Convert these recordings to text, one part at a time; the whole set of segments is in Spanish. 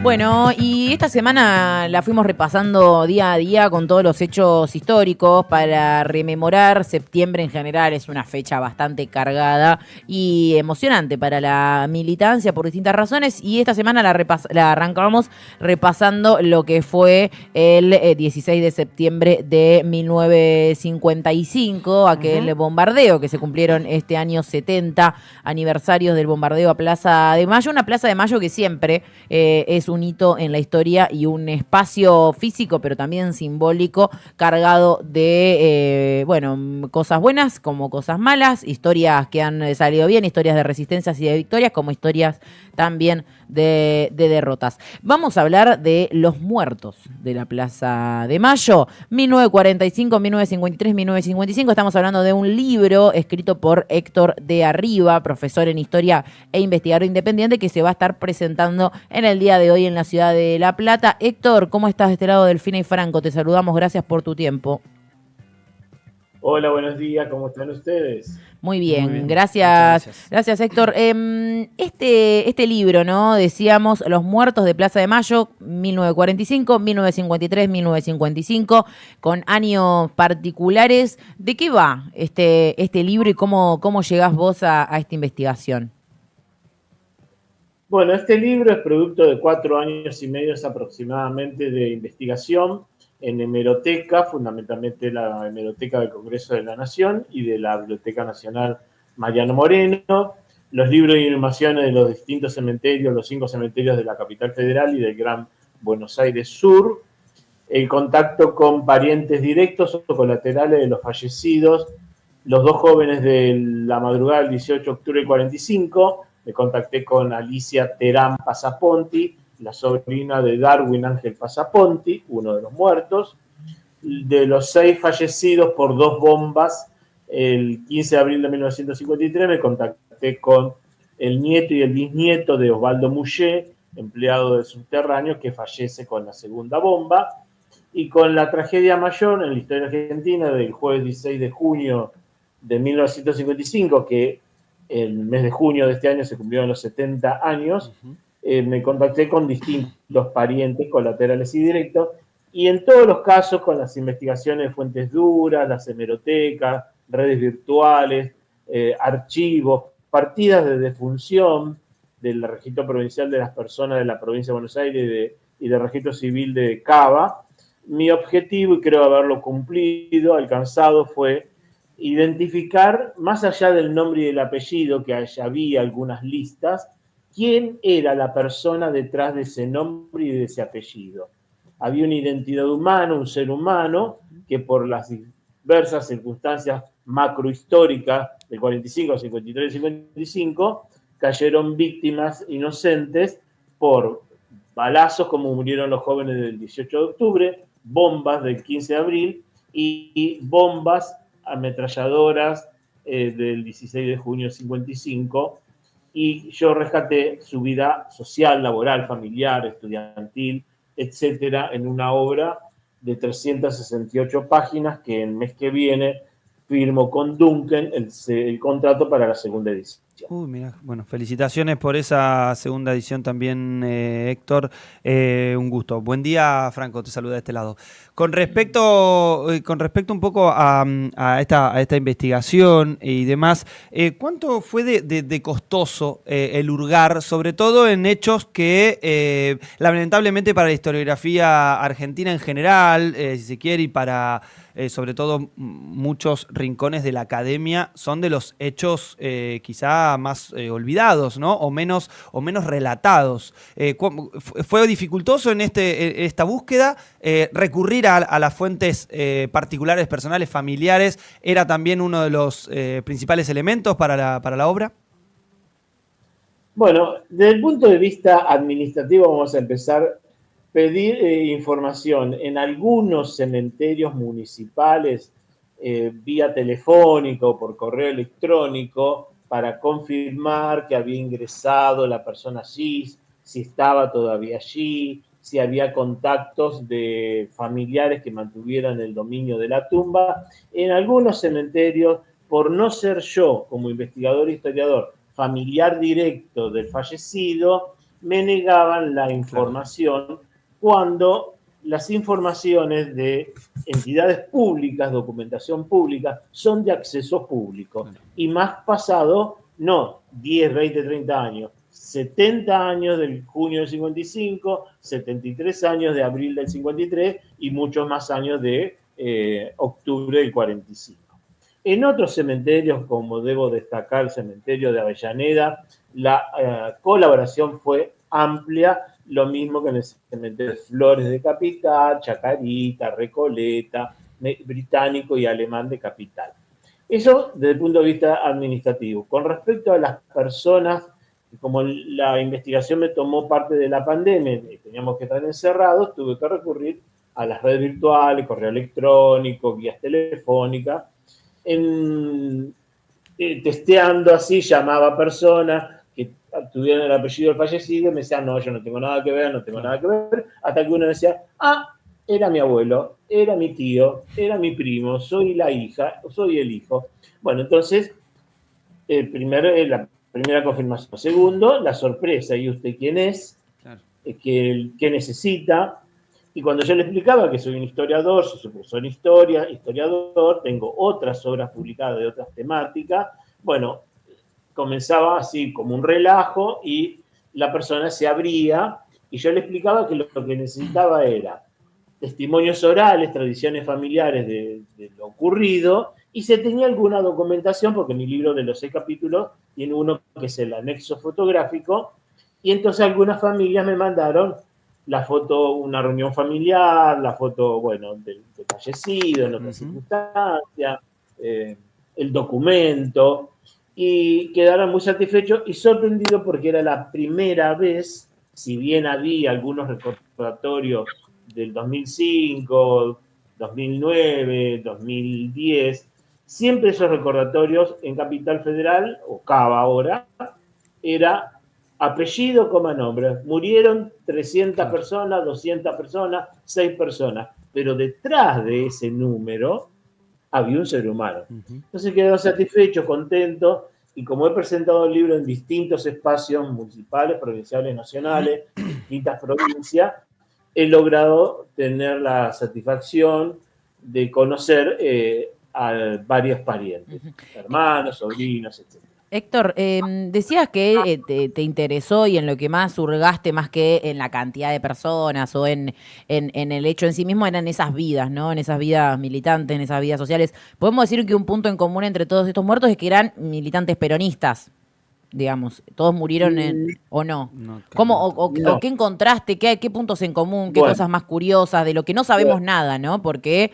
Bueno, y esta semana la fuimos repasando día a día con todos los hechos históricos para rememorar. Septiembre en general es una fecha bastante cargada y emocionante para la militancia por distintas razones. Y esta semana la arrancamos repasando lo que fue el 16 de septiembre de 1955, aquel bombardeo que se cumplieron este año 70 aniversarios del bombardeo a Plaza de Mayo. Una Plaza de Mayo que siempre es un hito en la historia y un espacio físico, pero también simbólico, cargado de, cosas buenas como cosas malas, historias que han salido bien, historias de resistencias y de victorias, como historias también de derrotas. Vamos a hablar de los muertos de la Plaza de Mayo, 1945, 1953, 1955. Estamos hablando de un libro escrito por Héctor de Arriba, profesor en historia e investigador independiente, que se va a estar presentando en el día de hoy en la ciudad de La Plata. Héctor, ¿cómo estás de este lado? Delfina y Franco, te saludamos, gracias por tu tiempo. Hola, buenos días, ¿cómo están ustedes? Muy bien, Muy bien, gracias. Gracias, Héctor. Este libro, ¿no? Decíamos, Los muertos de Plaza de Mayo, 1945, 1953, 1955, con años particulares. ¿De qué va este libro y cómo llegás vos a esta investigación? Bueno, este libro es producto de 4 años y medio aproximadamente de investigación en hemeroteca, fundamentalmente la hemeroteca del Congreso de la Nación y de la Biblioteca Nacional Mariano Moreno, los libros y inhumaciones de los distintos cementerios, los 5 cementerios de la capital federal y del Gran Buenos Aires Sur, el contacto con parientes directos o colaterales de los fallecidos, los 2 jóvenes de la madrugada del 18 de octubre del 45, me contacté con Alicia Terán Pasaponti, la sobrina de Darwin Ángel Pasaponti, uno de los muertos. De los 6 fallecidos por 2 bombas, el 15 de abril de 1953 me contacté con el nieto y el bisnieto de Osvaldo Mouchet, empleado del subterráneo, que fallece con la segunda bomba. Y con la tragedia mayor en la historia argentina del jueves 16 de junio de 1955, que el mes de junio de este año se cumplieron los 70 años, me contacté con distintos parientes colaterales y directos, y en todos los casos con las investigaciones de fuentes duras, las hemerotecas, redes virtuales, archivos, partidas de defunción del registro provincial de las personas de la provincia de Buenos Aires y del registro civil de Cava. Mi objetivo, y creo haberlo cumplido, alcanzado, fue identificar, más allá del nombre y del apellido, que ya había algunas listas, quién era la persona detrás de ese nombre y de ese apellido. Había una identidad humana, un ser humano, que por las diversas circunstancias macrohistóricas del 45, 53 y 55, cayeron víctimas inocentes por balazos, como murieron los jóvenes del 18 de octubre, bombas del 15 de abril y bombas ametralladoras del 16 de junio del 55, y yo rescaté su vida social, laboral, familiar, estudiantil, etcétera, en una obra de 368 páginas que el mes que viene firmo con Duncan el contrato para la segunda edición. Mira, bueno, felicitaciones por esa segunda edición también, Héctor. Un gusto. Buen día, Franco, te saluda de este lado. Con respecto un poco a esta investigación y demás, ¿cuánto fue de costoso el hurgar, sobre todo en hechos que lamentablemente para la historiografía argentina en general, si se quiere, y para sobre todo muchos rincones de la academia, son de los hechos quizá más olvidados, ¿no? O menos relatados. ¿Fue dificultoso en esta búsqueda recurrir a las fuentes particulares, personales, familiares? ¿Era también uno de los principales elementos para la obra? Bueno, desde el punto de vista administrativo vamos a empezar. Pedir información en algunos cementerios municipales vía telefónica o por correo electrónico para confirmar que había ingresado la persona allí, si estaba todavía allí, si había contactos de familiares que mantuvieran el dominio de la tumba. En algunos cementerios, por no ser yo, como investigador e historiador, familiar directo del fallecido, me negaban la información cuando las informaciones de entidades públicas, documentación pública, son de acceso público. Y más pasado, no 10, 20, 30 años, 70 años del junio del 55, 73 años de abril del 53 y muchos más años de octubre del 45. En otros cementerios, como debo destacar el cementerio de Avellaneda, la colaboración fue amplia, lo mismo que en el cementerio de Flores de Capital, Chacarita, Recoleta, Británico y Alemán de Capital. Eso desde el punto de vista administrativo. Con respecto a las personas, como la investigación me tomó parte de la pandemia y teníamos que estar encerrados, tuve que recurrir a las redes virtuales, correo electrónico, guías telefónicas, testeando así, llamaba a personas que tuvieran el apellido del fallecido y me decían, no, yo no tengo nada que ver, no tengo nada que ver, hasta que uno decía, era mi abuelo, era mi tío, era mi primo, soy la hija, soy el hijo. Bueno, entonces, la primera confirmación. Segundo, la sorpresa, ¿y usted quién es? Claro. ¿Qué necesita? Y cuando yo le explicaba que soy un historiador, soy historiador, tengo otras obras publicadas de otras temáticas, bueno, comenzaba así como un relajo y la persona se abría y yo le explicaba que lo que necesitaba era testimonios orales, tradiciones familiares de lo ocurrido, y se tenía alguna documentación, porque mi libro de los 6 capítulos tiene uno que es el anexo fotográfico, y entonces algunas familias me mandaron la foto, una reunión familiar, la foto, bueno, del fallecido, en otras circunstancias, el documento, y quedaron muy satisfechos y sorprendidos porque era la primera vez, si bien había algunos recordatorios del 2005, 2009, 2010, siempre esos recordatorios en Capital Federal, o Cava ahora, era apellido, coma, nombre. Murieron 300 personas, 200 personas, 6 personas, pero detrás de ese número había un ser humano. Entonces quedó satisfecho, contento, y como he presentado el libro en distintos espacios municipales, provinciales, nacionales, distintas provincias, he logrado tener la satisfacción de conocer a varios parientes, hermanos, sobrinos, etc. Héctor, decías que te interesó y en lo que más hurgaste, más que en la cantidad de personas o en el hecho en sí mismo, eran esas vidas, ¿no? En esas vidas militantes, en esas vidas sociales. Podemos decir que un punto en común entre todos estos muertos es que eran militantes peronistas, digamos. ¿Todos murieron o no? ¿Cómo, no. o qué encontraste? ¿Qué puntos en común? ¿Qué cosas más curiosas? De lo que no sabemos nada, ¿no? Porque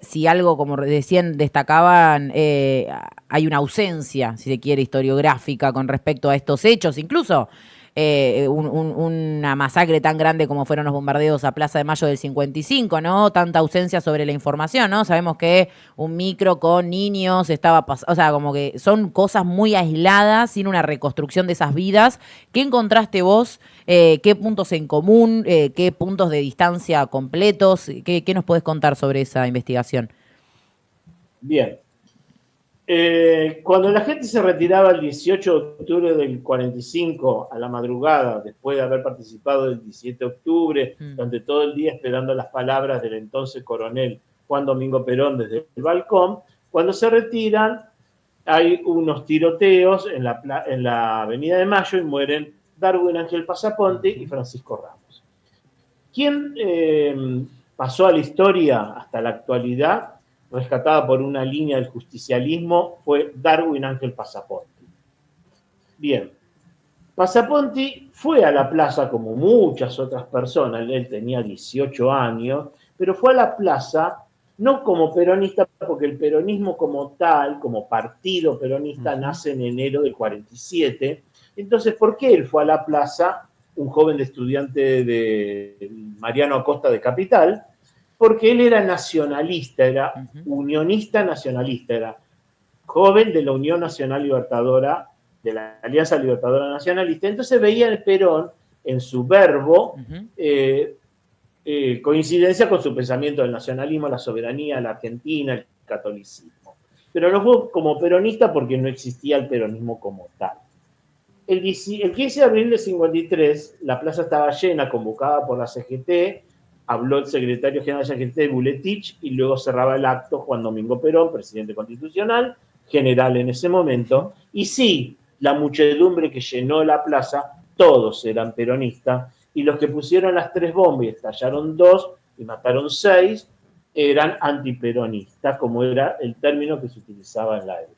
si algo, como recién destacaban, hay una ausencia, si se quiere, historiográfica con respecto a estos hechos, incluso una masacre tan grande como fueron los bombardeos a Plaza de Mayo del 55, ¿no? Tanta ausencia sobre la información, ¿no? Sabemos que un micro con niños estaba pasando, o sea, como que son cosas muy aisladas, sin una reconstrucción de esas vidas. ¿Qué encontraste vos? ¿Qué puntos en común? ¿Qué puntos de distancia completos? ¿Qué nos podés contar sobre esa investigación? Bien. Cuando la gente se retiraba el 18 de octubre del 45 a la madrugada, después de haber participado el 17 de octubre, durante todo el día esperando las palabras del entonces coronel Juan Domingo Perón desde el balcón, cuando se retiran hay unos tiroteos en la Avenida de Mayo y mueren Darwin Ángel Pasaponte y Francisco Ramos. ¿Quién pasó a la historia hasta la actualidad, rescatada por una línea del justicialismo, fue Darwin Ángel Pasaponte? Bien, Pasaponte fue a la plaza como muchas otras personas, él tenía 18 años, pero fue a la plaza no como peronista, porque el peronismo como tal, como partido peronista, nace en enero del 47. Entonces, ¿por qué él fue a la plaza, un joven estudiante de Mariano Acosta de Capital? Porque él era nacionalista, era unionista nacionalista, era joven de la Unión Nacional Libertadora, de la Alianza Libertadora Nacionalista. Entonces veía el Perón en su verbo coincidencia con su pensamiento del nacionalismo, la soberanía, la Argentina, el catolicismo. Pero no fue como peronista porque no existía el peronismo como tal. El 15 de abril de 53, la plaza estaba llena, convocada por la CGT, habló el secretario general de la CGT, Buletich, y luego cerraba el acto Juan Domingo Perón, presidente constitucional, general en ese momento. Y sí, la muchedumbre que llenó la plaza, todos eran peronistas, y los que pusieron las 3 bombas y estallaron 2 y mataron 6, eran antiperonistas, como era el término que se utilizaba en la época.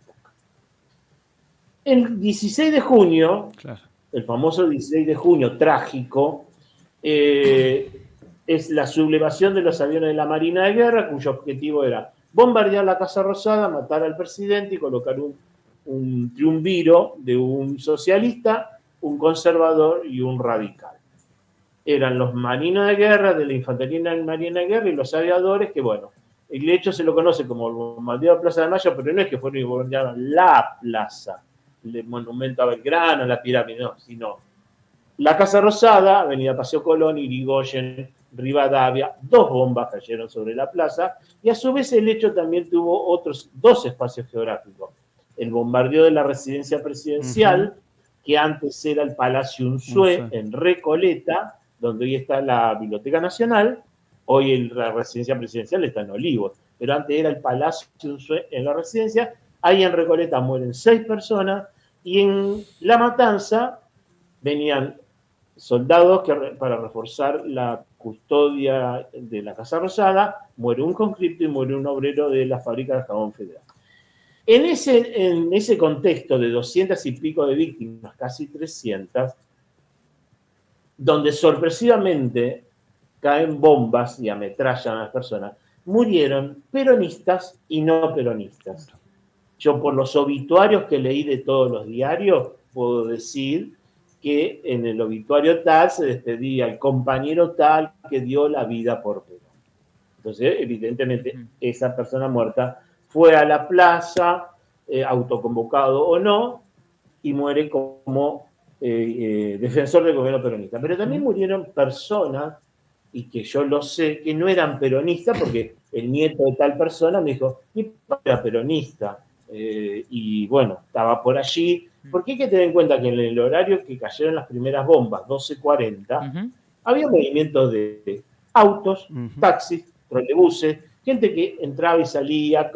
El 16 de junio, claro, el famoso 16 de junio trágico, es la sublevación de los aviones de la Marina de Guerra, cuyo objetivo era bombardear la Casa Rosada, matar al presidente y colocar un triunviro de un socialista, un conservador y un radical. Eran los marinos de guerra, de la infantería marina de guerra y los aviadores, que bueno, el hecho se lo conoce como el bombardeo de Plaza de Mayo, pero no es que fueron y bombardearon la plaza, el monumento a Belgrano, la pirámide, no, sino la Casa Rosada, Avenida Paseo Colón, Irigoyen, Rivadavia, 2 bombas cayeron sobre la plaza, y a su vez el hecho también tuvo otros 2 espacios geográficos. El bombardeo de la residencia presidencial, que antes era el Palacio Unzué, en Recoleta, donde hoy está la Biblioteca Nacional. Hoy la residencia presidencial está en Olivos, pero antes era el Palacio Unzué en la residencia. Ahí en Recoleta mueren 6 personas, y en La Matanza venían soldados para reforzar la custodia de la Casa Rosada, muere un conscripto y muere un obrero de la fábrica de jabón Federal. En ese contexto de 200 y pico de víctimas, casi 300, donde sorpresivamente caen bombas y ametrallan a las personas, murieron peronistas y no peronistas. Yo, por los obituarios que leí de todos los diarios, puedo decir que en el obituario tal se despedía el compañero tal que dio la vida por Perón. Entonces, evidentemente, esa persona muerta fue a la plaza, autoconvocado o no, y muere como defensor del gobierno peronista. Pero también murieron personas, y que yo lo sé, que no eran peronistas, porque el nieto de tal persona me dijo, mi padre era peronista, y bueno, estaba por allí, porque hay que tener en cuenta que en el horario que cayeron las primeras bombas, 12:40, había movimientos de autos, taxis, trolebuses, gente que entraba y salía,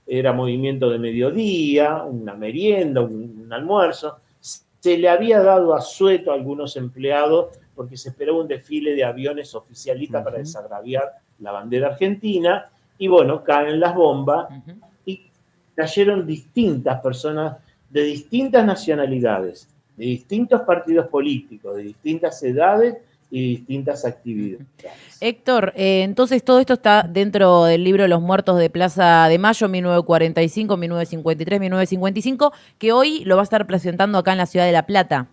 era movimiento de mediodía, una merienda, un almuerzo. Se le había dado asueto a algunos empleados porque se esperaba un desfile de aviones oficialistas para desagraviar la bandera argentina, y bueno, caen las bombas y cayeron distintas personas de distintas nacionalidades, de distintos partidos políticos, de distintas edades y distintas actividades. Héctor, entonces todo esto está dentro del libro Los Muertos de Plaza de Mayo, 1945, 1953, 1955, que hoy lo va a estar presentando acá en la ciudad de La Plata.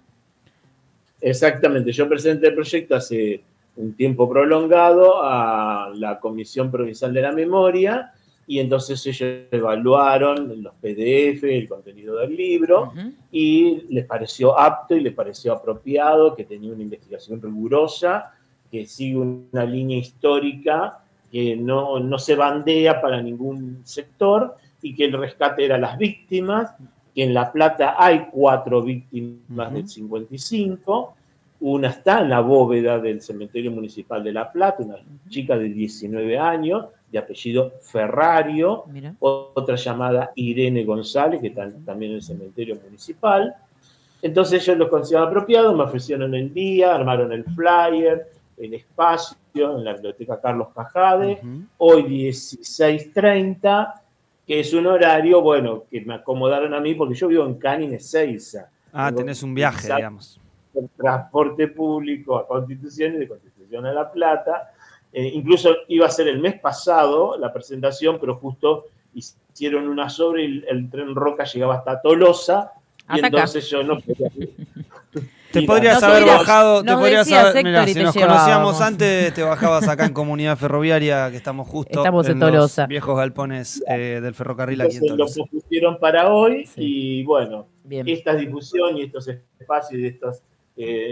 Exactamente, yo presenté el proyecto hace un tiempo prolongado a la Comisión Provincial de la Memoria, y entonces ellos evaluaron los PDF, el contenido del libro, y les pareció apto y les pareció apropiado, que tenía una investigación rigurosa, que sigue una línea histórica, que no se bandea para ningún sector, y que el rescate era las víctimas, que en La Plata hay 4 víctimas del 55, una está en la bóveda del cementerio municipal de La Plata, una chica de 19 años, de apellido Ferrario, otra llamada Irene González, que está también en el cementerio municipal. Entonces ellos lo consideraron apropiado, me ofrecieron el día, armaron el flyer, el espacio en la biblioteca Carlos Cajade, hoy 16:30, que es un horario, bueno, que me acomodaron a mí porque yo vivo en Canning, Ezeiza. Tenés un viaje, digamos. El transporte público a Constitución y de Constitución a La Plata. Incluso iba a ser el mes pasado la presentación, pero justo hicieron una sobre y el tren Roca llegaba hasta Tolosa, y entonces yo no podía ir. Te podrías haber bajado, mirá, si nos conocíamos antes, te bajabas acá en Comunidad Ferroviaria, que estamos justo en Tolosa, los viejos galpones del ferrocarril aquí en Tolosa. Lo propusieron para hoy, y bueno, esta difusión y estos espacios y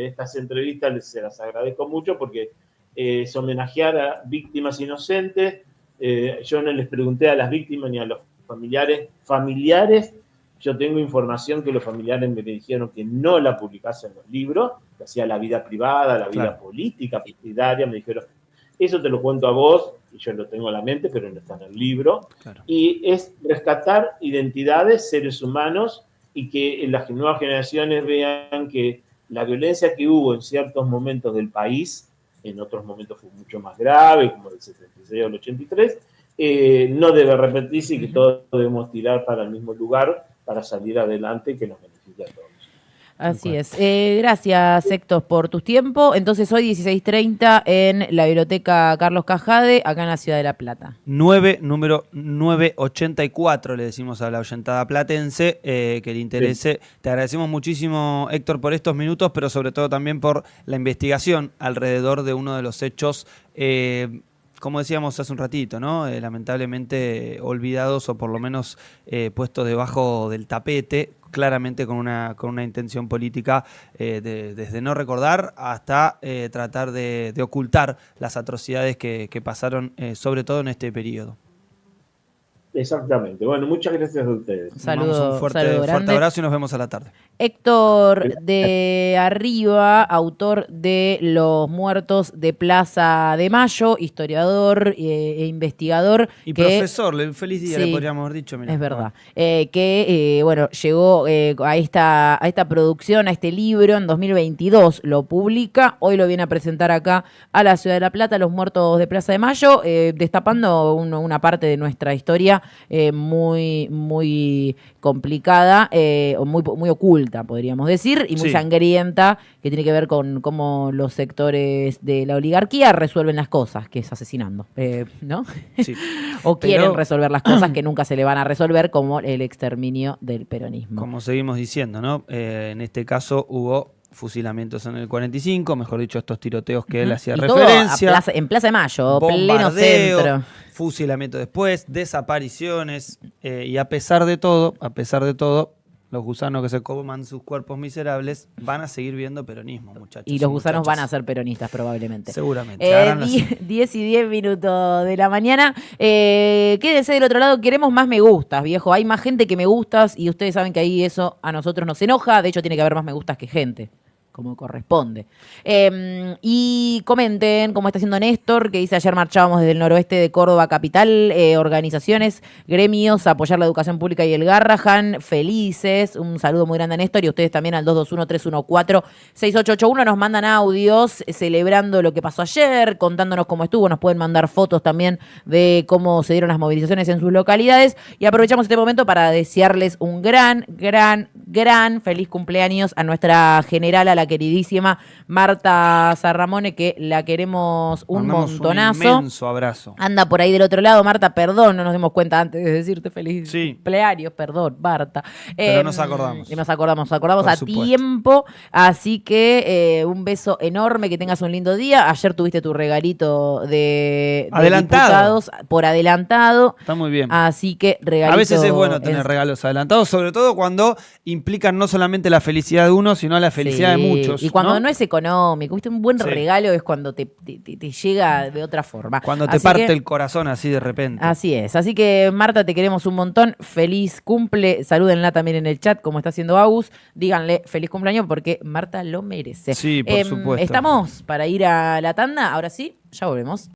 estas entrevistas se las agradezco mucho, porque es homenajear a víctimas inocentes. Yo no les pregunté a las víctimas ni a los familiares Yo tengo información que los familiares me dijeron que no la publicase en los libros, que hacía la vida privada, la vida política, partidaria, me dijeron, eso te lo cuento a vos, y yo lo tengo en la mente, pero no está en el libro. Claro. Y es rescatar identidades, seres humanos, y que las nuevas generaciones vean que la violencia que hubo en ciertos momentos del país, en otros momentos fue mucho más grave, como del 76 al 83, no debe repetirse y que todos debemos tirar para el mismo lugar para salir adelante y que nos beneficie a todos. Así es. Gracias, Héctor, por tu tiempo. Entonces, hoy 16:30 en la Biblioteca Carlos Cajade, acá en la Ciudad de La Plata. Número 984, le decimos a la oyentada platense, que le interese. Sí. Te agradecemos muchísimo, Héctor, por estos minutos, pero sobre todo también por la investigación alrededor de uno de los hechos, como decíamos hace un ratito, ¿no? Lamentablemente olvidados o por lo menos puestos debajo del tapete, claramente con una intención política, desde no recordar hasta tratar de ocultar las atrocidades que pasaron, sobre todo en este periodo. Exactamente. Bueno, muchas gracias a ustedes. Un fuerte abrazo y nos vemos a la tarde. Héctor de Arriba, autor de Los Muertos de Plaza de Mayo, historiador e investigador. Y profesor, feliz día, sí, le podríamos haber dicho. Mirá, es verdad. Bueno, llegó a esta producción, a este libro en 2022, lo publica, hoy lo viene a presentar acá a la Ciudad de La Plata, Los Muertos de Plaza de Mayo, destapando una parte de nuestra historia muy, muy complicada, o muy oculta, podríamos decir, y muy sangrienta, que tiene que ver con cómo los sectores de la oligarquía resuelven las cosas, que es asesinando, ¿no? Sí. O quieren resolver las cosas que nunca se le van a resolver, como el exterminio del peronismo. Como seguimos diciendo, ¿no? En este caso hubo fusilamientos en el 45, mejor dicho, estos tiroteos que él hacía referencia. En Plaza de Mayo, pleno centro. Fusilamiento después, desapariciones, y a pesar de todo, los gusanos que se coman sus cuerpos miserables van a seguir viendo peronismo, muchachos. Y los gusanos van a ser peronistas probablemente. Seguramente. 10 y 10 minutos de la mañana. Quédense del otro lado, queremos más me gustas, viejo. Hay más gente que me gustas y ustedes saben que ahí eso a nosotros nos enoja. De hecho, tiene que haber más me gustas que gente, como corresponde. Y comenten cómo está haciendo Néstor, que dice: ayer marchábamos desde el noroeste de Córdoba capital, organizaciones, gremios, a apoyar la educación pública y el Garrahan, felices. Un saludo muy grande a Néstor y ustedes también al 221-314-6881. Nos mandan audios celebrando lo que pasó ayer, contándonos cómo estuvo. Nos pueden mandar fotos también de cómo se dieron las movilizaciones en sus localidades. Y aprovechamos este momento para desearles un gran feliz cumpleaños a nuestra general, a la queridísima Marta Sarramone, que la queremos un montonazo. Un inmenso abrazo. Anda por ahí del otro lado, Marta, perdón, no nos dimos cuenta antes de decirte feliz cumpleaños, perdón, Marta. Pero nos acordamos. Nos acordamos a tiempo, así que un beso enorme, que tengas un lindo día. Ayer tuviste tu regalito de diputados por adelantado. Está muy bien. Así que regalito. A veces es bueno tener regalos adelantados, sobre todo cuando implican no solamente la felicidad de uno, sino la felicidad de muchos. Y cuando no es económico, ¿viste? Un buen regalo es cuando te llega de otra forma. Cuando te parte el corazón así de repente. Así es. Así que, Marta, te queremos un montón. Feliz cumple. Salúdenla también en el chat, como está haciendo Agus. Díganle feliz cumpleaños porque Marta lo merece. Sí, por supuesto. Estamos para ir a la tanda. Ahora sí, ya volvemos.